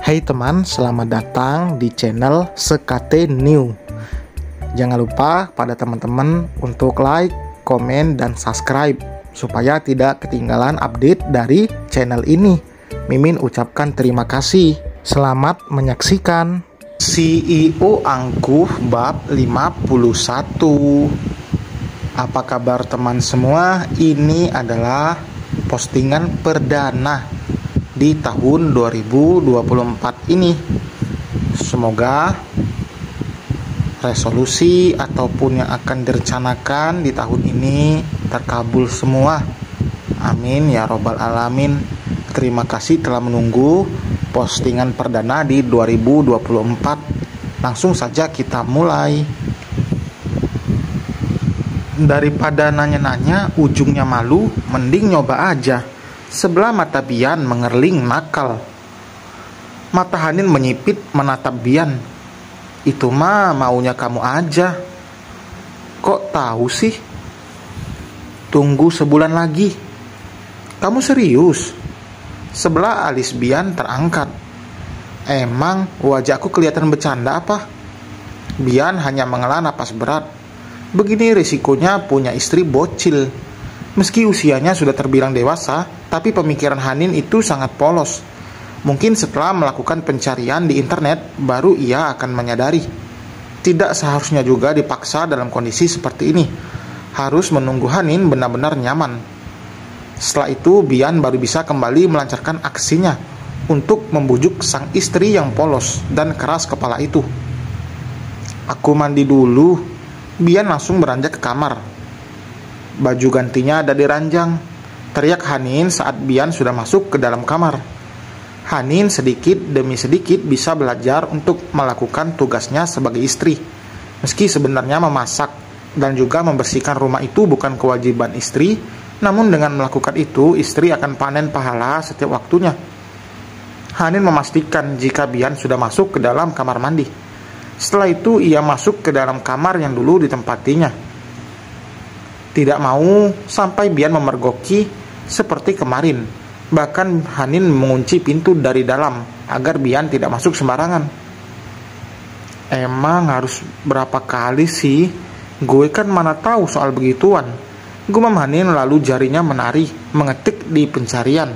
Hai teman, selamat datang di channel Sekate New. Jangan lupa pada teman-teman untuk like, komen, dan subscribe supaya tidak ketinggalan update dari channel ini. Mimin ucapkan terima kasih. Selamat menyaksikan. CEO Angkuh bab 51. Apa kabar teman semua? Ini adalah postingan perdana di tahun 2024 ini. Semoga resolusi ataupun yang akan direncanakan di tahun ini terkabul semua. Amin ya robbal alamin. Terima kasih telah menunggu postingan perdana di 2024. Langsung saja kita mulai. Daripada nanya-nanya ujungnya malu, mending nyoba aja. Sebelah mata Bian mengerling nakal. Mata Hanin menyipit menatap Bian. Itu mah maunya kamu aja. Kok tahu sih? Tunggu sebulan lagi. Kamu serius? Sebelah alis Bian terangkat. Emang wajahku kelihatan bercanda apa? Bian hanya menghela napas berat. Begini risikonya punya istri bocil. Meski usianya sudah terbilang dewasa, tapi pemikiran Hanin itu sangat polos. Mungkin setelah melakukan pencarian di internet, baru ia akan menyadari. Tidak seharusnya juga dipaksa dalam kondisi seperti ini. Harus menunggu Hanin benar-benar nyaman. Setelah itu, Bian baru bisa kembali melancarkan aksinya untuk membujuk sang istri yang polos dan keras kepala itu. Aku mandi dulu. Bian langsung beranjak ke kamar. Baju gantinya ada di ranjang. Teriak Hanin saat Bian sudah masuk ke dalam kamar. Hanin sedikit demi sedikit bisa belajar untuk melakukan tugasnya sebagai istri. Meski sebenarnya memasak dan juga membersihkan rumah itu bukan kewajiban istri, namun dengan melakukan itu istri akan panen pahala setiap waktunya. Hanin memastikan jika Bian sudah masuk ke dalam kamar mandi. Setelah itu ia masuk ke dalam kamar yang dulu ditempatinya. Tidak mau sampai Bian memergoki seperti kemarin. Bahkan Hanin mengunci pintu dari dalam agar Bian tidak masuk sembarangan. Emang harus berapa kali sih? Gue kan mana tahu soal begituan. Gumam Hanin lalu jarinya menari, mengetik di pencarian.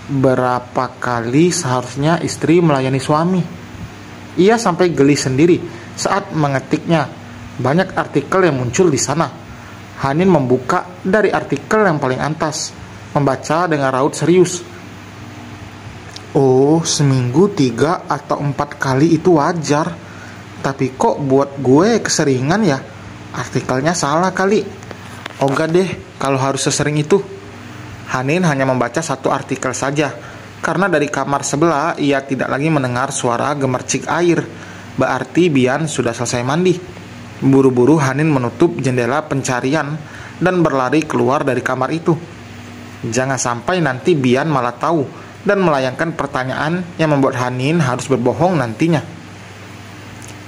Berapa kali seharusnya istri melayani suami? Ia sampai geli sendiri saat mengetiknya. Banyak artikel yang muncul di sana. Hanin membuka dari artikel yang paling atas, membaca dengan raut serius. Oh, seminggu 3 atau 4 kali itu wajar. Tapi kok buat gue keseringan ya? Artikelnya salah kali. Ogah deh kalau harus sesering itu. Hanin hanya membaca satu artikel saja, karena dari kamar sebelah ia tidak lagi mendengar suara gemercik air. Berarti Bian sudah selesai mandi. Buru-buru Hanin menutup jendela pencarian dan berlari keluar dari kamar itu. Jangan sampai nanti Bian malah tahu dan melayangkan pertanyaan yang membuat Hanin harus berbohong nantinya.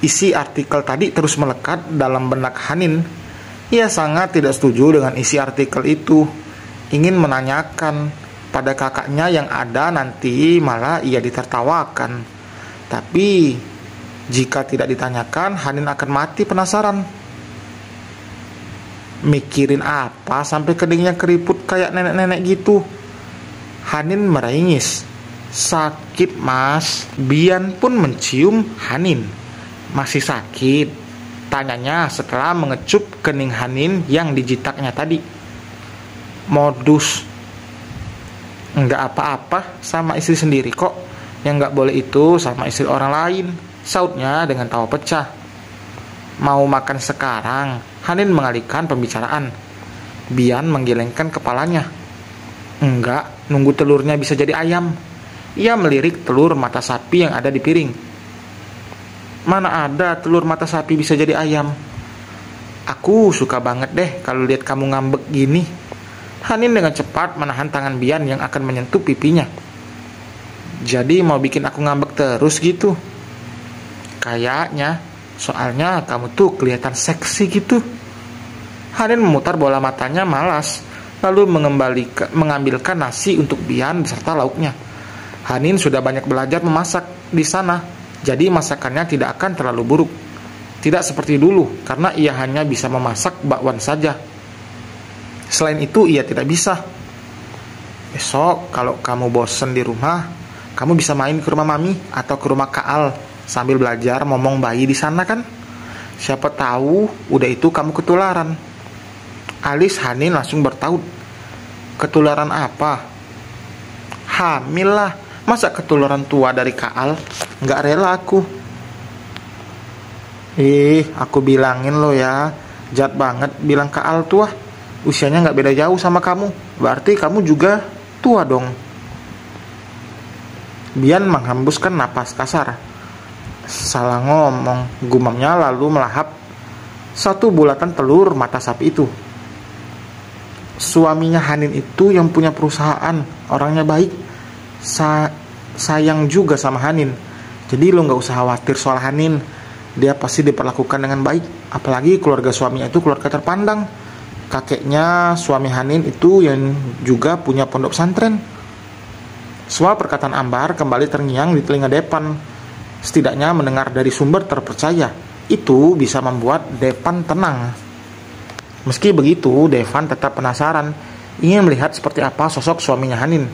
Isi artikel tadi terus melekat dalam benak Hanin. Ia sangat tidak setuju dengan isi artikel itu. Ingin menanyakan pada kakaknya yang ada, nanti malah ia ditertawakan. Tapi jika tidak ditanyakan, Hanin akan mati penasaran. Mikirin apa sampai kedingnya keriput kayak nenek-nenek gitu? Hanin meringis. Sakit mas. Bian pun mencium Hanin. Masih sakit? Tanyanya setelah mengecup kening Hanin yang dijitaknya tadi. Modus. Enggak apa-apa, sama istri sendiri kok. Yang enggak boleh itu sama istri orang lain, sautnya dengan tawa pecah. Mau makan sekarang? Hanin mengalihkan pembicaraan. Bian menggelengkan kepalanya. Enggak, nunggu telurnya bisa jadi ayam. Ia melirik telur mata sapi yang ada di piring. Mana ada telur mata sapi bisa jadi ayam? Aku suka banget deh kalau lihat kamu ngambek gini. Hanin dengan cepat menahan tangan Bian yang akan menyentuh pipinya. Jadi mau bikin aku ngambek terus gitu? Kayaknya, soalnya kamu tuh kelihatan seksi gitu. Hanin memutar bola matanya malas, lalu mengambilkan nasi untuk Bian beserta lauknya. Hanin sudah banyak belajar memasak di sana, jadi masakannya tidak akan terlalu buruk. Tidak seperti dulu, karena ia hanya bisa memasak bakwan saja. Selain itu, ia tidak bisa. Besok, kalau kamu bosen di rumah, kamu bisa main ke rumah Mami atau ke rumah Kaal sambil belajar momong bayi di sana kan? Siapa tahu, udah itu kamu ketularan. Alis Hanin langsung bertaut. Ketularan apa? Hamil lah. Masa ketularan tua dari Kaal? Nggak rela aku. Aku bilangin lo ya, jahat banget bilang Kaal tua. Usianya nggak beda jauh sama kamu. Berarti kamu juga tua dong. Bian menghembuskan napas kasar. Salah ngomong, gumamnya lalu melahap satu bulatan telur mata sapi itu. Suaminya Hanin itu yang punya perusahaan, orangnya baik. Sayang juga sama Hanin. Jadi lo gak usah khawatir soal Hanin. Dia pasti diperlakukan dengan baik. Apalagi keluarga suaminya itu keluarga terpandang. Kakeknya suami Hanin itu yang juga punya pondok pesantren. Soal perkataan Ambar kembali terngiang di telinga Devan. Setidaknya mendengar dari sumber terpercaya. Itu bisa membuat Devan tenang. Meski begitu, Devan tetap penasaran, ingin melihat seperti apa sosok suaminya Hanin.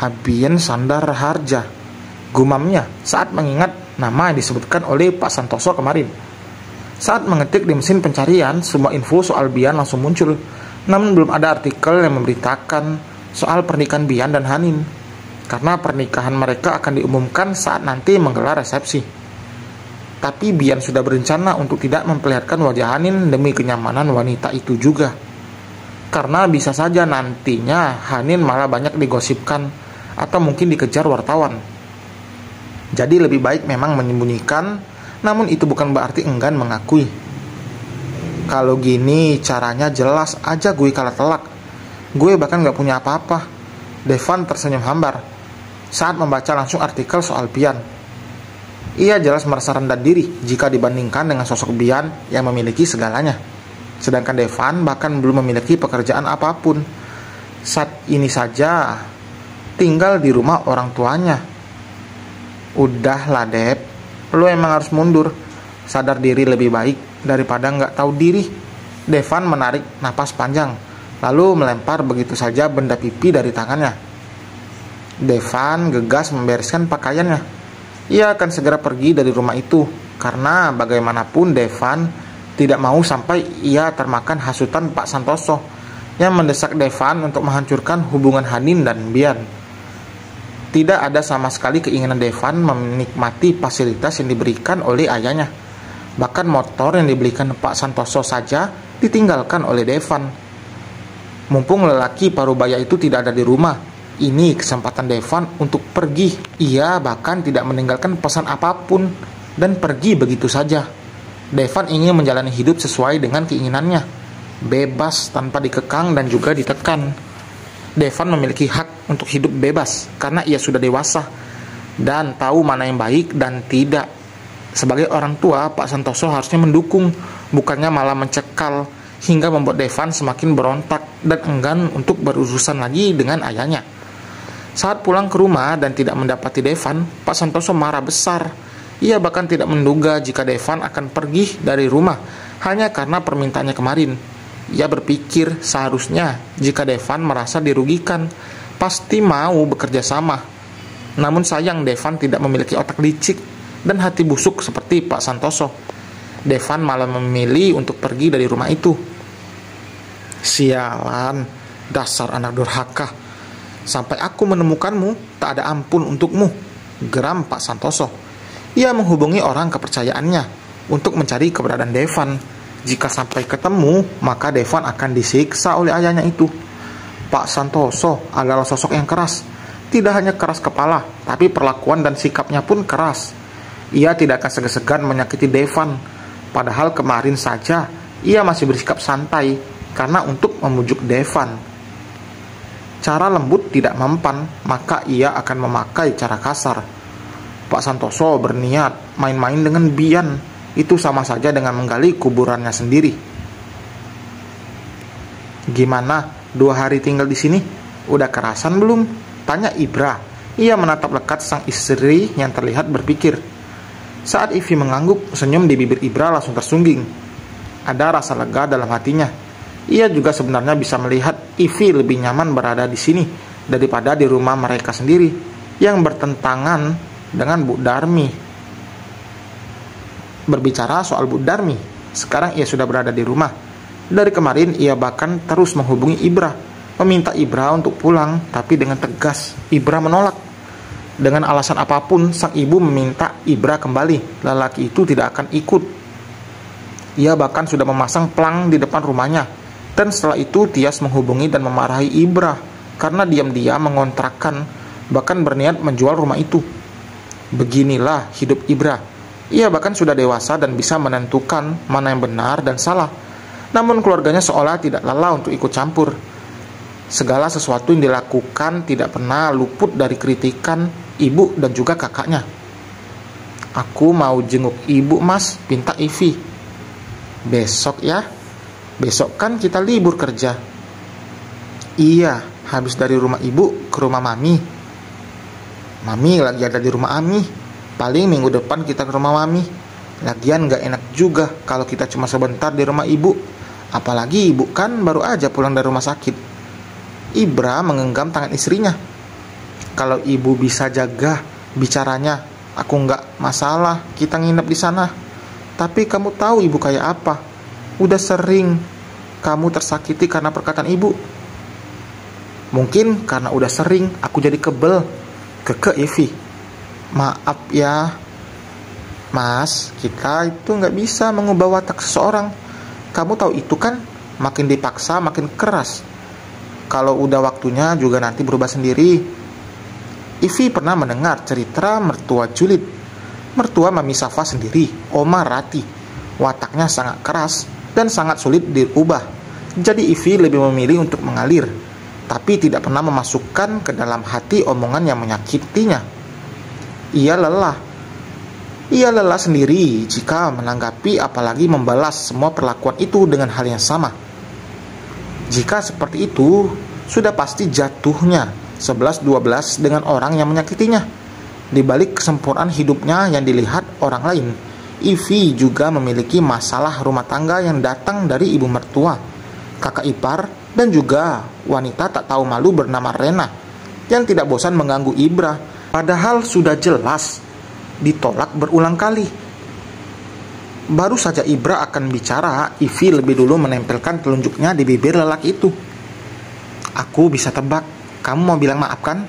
Abien Sandar Harja, gumamnya saat mengingat nama yang disebutkan oleh Pak Santoso kemarin. Saat mengetik di mesin pencarian, semua info soal Bian langsung muncul. Namun belum ada artikel yang memberitakan soal pernikahan Bian dan Hanin, karena pernikahan mereka akan diumumkan saat nanti menggelar resepsi. Tapi Bian sudah berencana untuk tidak memperlihatkan wajah Hanin demi kenyamanan wanita itu juga. Karena bisa saja nantinya Hanin malah banyak digosipkan atau mungkin dikejar wartawan. Jadi lebih baik memang menyembunyikan, namun itu bukan berarti enggan mengakui. Kalau gini caranya jelas aja gue kalah telak. Gue bahkan gak punya apa-apa. Devan tersenyum hambar saat membaca langsung artikel soal Bian. Ia jelas merasa rendah diri jika dibandingkan dengan sosok Bian yang memiliki segalanya. Sedangkan Devan bahkan belum memiliki pekerjaan apapun. Saat ini saja tinggal di rumah orang tuanya. Udahlah Dep, lo emang harus mundur. Sadar diri lebih baik daripada nggak tahu diri. Devan menarik napas panjang, lalu melempar begitu saja benda pipi dari tangannya. Devan gegas membereskan pakaiannya. Ia akan segera pergi dari rumah itu, karena bagaimanapun Devan tidak mau sampai ia termakan hasutan Pak Santoso yang mendesak Devan untuk menghancurkan hubungan Hanin dan Bian. Tidak ada sama sekali keinginan Devan menikmati fasilitas yang diberikan oleh ayahnya. Bahkan motor yang dibelikan Pak Santoso saja ditinggalkan oleh Devan. Mumpung lelaki parubaya itu tidak ada di rumah, ini kesempatan Devan untuk pergi. Ia bahkan tidak meninggalkan pesan apapun dan pergi begitu saja. Devan ingin menjalani hidup sesuai dengan keinginannya, bebas tanpa dikekang dan juga ditekan. Devan memiliki hak untuk hidup bebas karena ia sudah dewasa dan tahu mana yang baik dan tidak. Sebagai orang tua, Pak Santoso harusnya mendukung, bukannya malah mencekal, hingga membuat Devan semakin berontak dan enggan untuk berurusan lagi dengan ayahnya. Saat pulang ke rumah dan tidak mendapati Devan, Pak Santoso marah besar. Ia bahkan tidak menduga jika Devan akan pergi dari rumah hanya karena permintaannya kemarin. Ia berpikir seharusnya jika Devan merasa dirugikan, pasti mau bekerja sama. Namun sayang Devan tidak memiliki otak licik dan hati busuk seperti Pak Santoso. Devan malah memilih untuk pergi dari rumah itu. Sialan, dasar anak durhaka. Sampai aku menemukanmu, tak ada ampun untukmu, geram Pak Santoso. Ia menghubungi orang kepercayaannya untuk mencari keberadaan Devan. Jika sampai ketemu, maka Devan akan disiksa oleh ayahnya itu. Pak Santoso adalah sosok yang keras. Tidak hanya keras kepala, tapi perlakuan dan sikapnya pun keras. Ia tidak akan segan-segan menyakiti Devan. Padahal kemarin saja ia masih bersikap santai karena untuk memujuk Devan. Cara lembut tidak mempan, maka ia akan memakai cara kasar. Pak Santoso berniat main-main dengan Bian. Itu sama saja dengan menggali kuburannya sendiri. Gimana? 2 hari tinggal di sini? Udah kerasan belum? Tanya Ibra Ia menatap lekat sang istri yang terlihat berpikir. Saat Ivy mengangguk, senyum di bibir Ibra langsung tersungging. Ada rasa lega dalam hatinya. Ia juga sebenarnya bisa melihat Ivy lebih nyaman berada di sini daripada di rumah mereka sendiri yang bertentangan dengan Bu Darmi. Berbicara soal Bu Darmi, sekarang ia sudah berada di rumah. Dari kemarin ia bahkan terus menghubungi Ibra, meminta Ibra untuk pulang, tapi dengan tegas Ibra menolak. Dengan alasan apapun, sang ibu meminta Ibra kembali. Lelaki itu tidak akan ikut. Ia bahkan sudah memasang pelang di depan rumahnya. Dan setelah itu Tias menghubungi dan memarahi Ibra karena diam-diam mengontrakkan, bahkan berniat menjual rumah itu. Beginilah hidup Ibra. Ia bahkan sudah dewasa dan bisa menentukan mana yang benar dan salah. Namun keluarganya seolah tidak lelah untuk ikut campur. Segala sesuatu yang dilakukan tidak pernah luput dari kritikan ibu dan juga kakaknya. Aku mau jenguk ibu mas, pinta Ivy. Besok ya? Besok kan kita libur kerja. Iya, habis dari rumah ibu ke rumah mami. Mami lagi ada di rumah Ami. Paling minggu depan kita ke rumah mami. Lagian gak enak juga kalau kita cuma sebentar di rumah ibu. Apalagi ibu kan baru aja pulang dari rumah sakit. Ibra menggenggam tangan istrinya. Kalau ibu bisa jaga bicaranya, aku nggak masalah kita nginep di sana. Tapi kamu tahu ibu kayak apa? Udah sering kamu tersakiti karena perkataan ibu. Mungkin karena udah sering aku jadi kebel. Keke Ivy. Maaf ya, Mas, kita itu nggak bisa mengubah watak seseorang. Kamu tahu itu kan? Makin dipaksa makin keras. Kalau udah waktunya juga nanti berubah sendiri. Ivy pernah mendengar cerita mertua julid. Mertua Mami Safa sendiri, Oma Rati. Wataknya sangat keras dan sangat sulit diubah. Jadi Ivy lebih memilih untuk mengalir, tapi tidak pernah memasukkan ke dalam hati omongan yang menyakitinya. Ia lelah sendiri jika menanggapi apalagi membalas semua perlakuan itu dengan hal yang sama. Jika seperti itu, sudah pasti jatuhnya 11-12 dengan orang yang menyakitinya. Di balik kesempurnaan hidupnya yang dilihat orang lain, Ivy juga memiliki masalah rumah tangga yang datang dari ibu mertua, kakak ipar, dan juga wanita tak tahu malu bernama Rena yang tidak bosan mengganggu Ibra, padahal sudah jelas ditolak berulang kali. Baru saja Ibra akan bicara, Ivy lebih dulu menempelkan telunjuknya di bibir lelaki itu. Aku bisa tebak, kamu mau bilang maaf kan?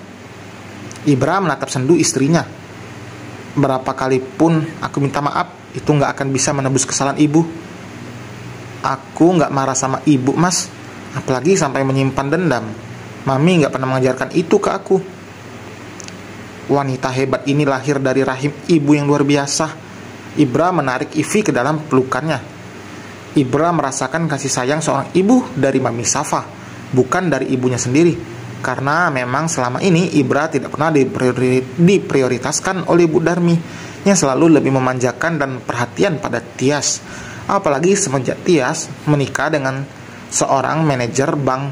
Ibra menatap sendu istrinya. Berapa kali pun aku minta maaf, itu gak akan bisa menebus kesalahan ibu. Aku gak marah sama ibu mas, apalagi sampai menyimpan dendam. Mami gak pernah mengajarkan itu ke aku. Wanita hebat ini lahir dari rahim ibu yang luar biasa. Ibra menarik Ivy ke dalam pelukannya. Ibra merasakan kasih sayang seorang ibu dari Mami Safa, bukan dari ibunya sendiri. Karena memang selama ini Ibra tidak pernah diprioritaskan oleh Bu Darmi yang selalu lebih memanjakan dan perhatian pada Tias. Apalagi semenjak Tias menikah dengan seorang manajer bank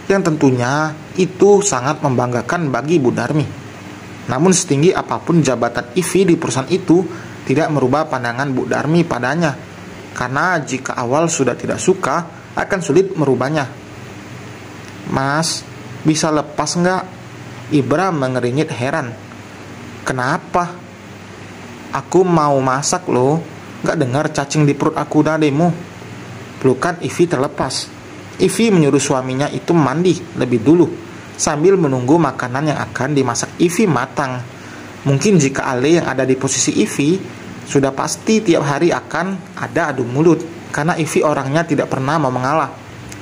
yang tentunya itu sangat membanggakan bagi Bu Darmi. Namun setinggi apapun jabatan Ivy di perusahaan itu tidak merubah pandangan Bu Darmi padanya. Karena jika awal sudah tidak suka, akan sulit merubahnya. Mas, bisa lepas nggak? Ibra mengeringit heran. Kenapa? Aku mau masak loh. Nggak dengar cacing di perut aku dademu. Pelukan Ivy terlepas. Ivy menyuruh suaminya itu mandi lebih dulu, sambil menunggu makanan yang akan dimasak Ivy matang. Mungkin jika Ale yang ada di posisi Ivy, sudah pasti tiap hari akan ada adu mulut. Karena Ivy orangnya tidak pernah mau mengalah.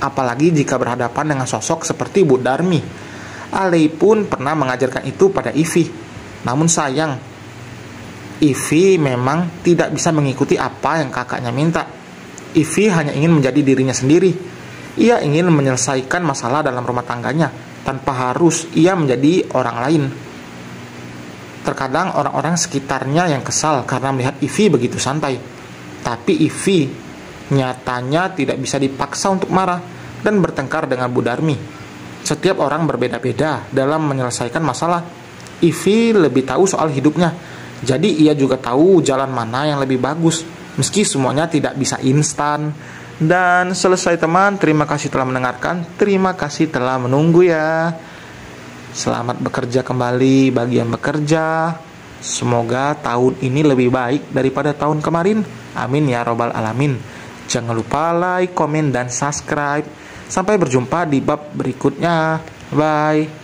Apalagi jika berhadapan dengan sosok seperti Bu Darmi. Ale pun pernah mengajarkan itu pada Ivy. Namun sayang, Ivy memang tidak bisa mengikuti apa yang kakaknya minta. Ivy hanya ingin menjadi dirinya sendiri. Ia ingin menyelesaikan masalah dalam rumah tangganya tanpa harus ia menjadi orang lain. Terkadang orang-orang sekitarnya yang kesal karena melihat Ivy begitu santai. Tapi Ivy nyatanya tidak bisa dipaksa untuk marah dan bertengkar dengan Bu Darmi. Setiap orang berbeda-beda dalam menyelesaikan masalah. Ivy lebih tahu soal hidupnya. Jadi ia juga tahu jalan mana yang lebih bagus. Meski semuanya tidak bisa instan. Dan selesai teman, terima kasih telah mendengarkan. Terima kasih telah menunggu ya. Selamat bekerja kembali bagi yang bekerja. Semoga tahun ini lebih baik daripada tahun kemarin. Amin ya robbal alamin. Jangan lupa like, komen, dan subscribe. Sampai berjumpa di bab berikutnya. Bye.